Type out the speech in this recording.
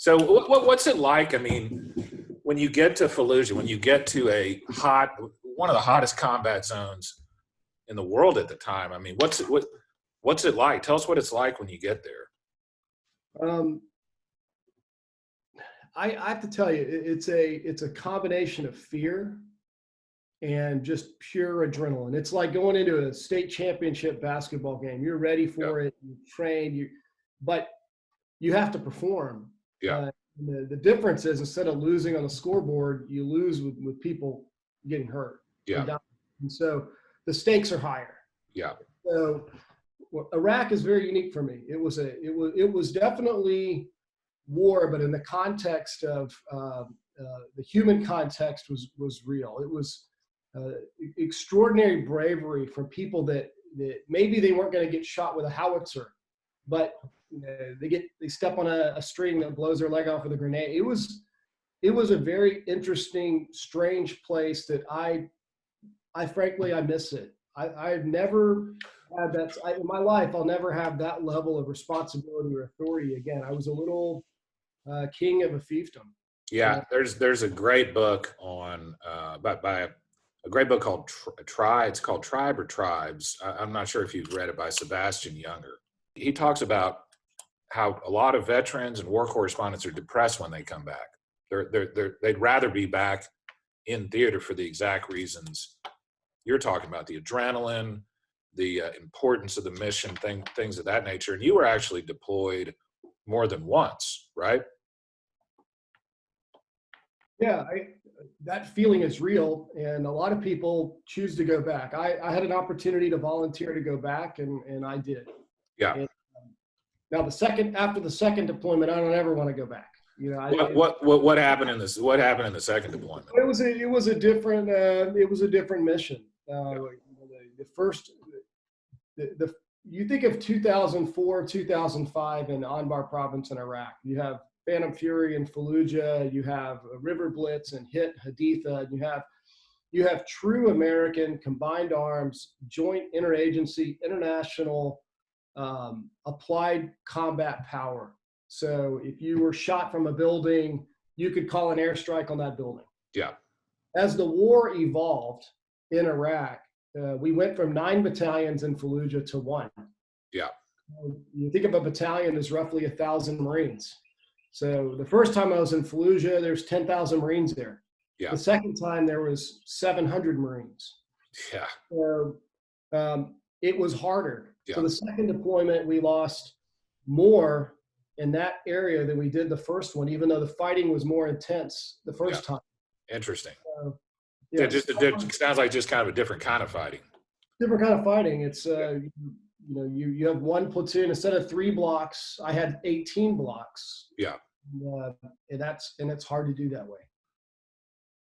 So what's it like? I mean, when you get to Fallujah, when you get to one of the hottest combat zones in the world at the time, I mean, what's it like? Tell us what it's like when you get there. Um, I have to tell you, it's a combination of fear and just pure adrenaline. It's like going into a state championship basketball game. You're ready Yeah. for it, you train, but you have to perform. Yeah. The difference is instead of losing on the scoreboard, you lose with people getting hurt. Yeah. And so the stakes are higher. Yeah. So Iraq is very unique for me. It was definitely war, but in the context of the human context was real. It was extraordinary bravery from people that maybe they weren't going to get shot with a howitzer, but they step on a string that blows their leg off with a grenade. It was a very interesting, strange place that I frankly I miss it. I've never had that in my life. I'll never have that level of responsibility or authority again. I was a little king of a fiefdom. Yeah, there's a great book on by a great book called It's called Tribe or Tribes. I'm not sure if you've read it, by Sebastian Younger. He talks about how a lot of veterans and war correspondents are depressed when they come back. They'd rather be back in theater for the exact reasons you're talking about: the adrenaline, the importance of the mission, things of that nature. And you were actually deployed more than once, right? Yeah, that feeling is real, and a lot of people choose to go back. I had an opportunity to volunteer to go back, and I did. Yeah. And, now after the second deployment, I don't ever want to go back. You know, what happened in this? What happened in the second deployment? It was a different mission. The first, you think of 2004, 2005 in Anbar province in Iraq. You have Phantom Fury in Fallujah. You have River Blitz and Hit Haditha. And you have true American combined arms, joint interagency, international applied combat power. So if you were shot from a building, you could call an airstrike on that building. Yeah. As the war evolved in Iraq, we went from 9 battalions in Fallujah to 1. Yeah. You think of a battalion as roughly 1,000 Marines. So the first time I was in Fallujah, there's 10,000 Marines there. Yeah. The second time there was 700 Marines. Yeah. So it was harder. Yeah. So the second deployment, we lost more in that area than we did the first one, even though the fighting was more intense the first time. Interesting. Yeah, it sounds like just kind of a different kind of fighting. Different kind of fighting. It's you have one platoon instead of 3 blocks. I had 18 blocks. Yeah. And it's hard to do that way.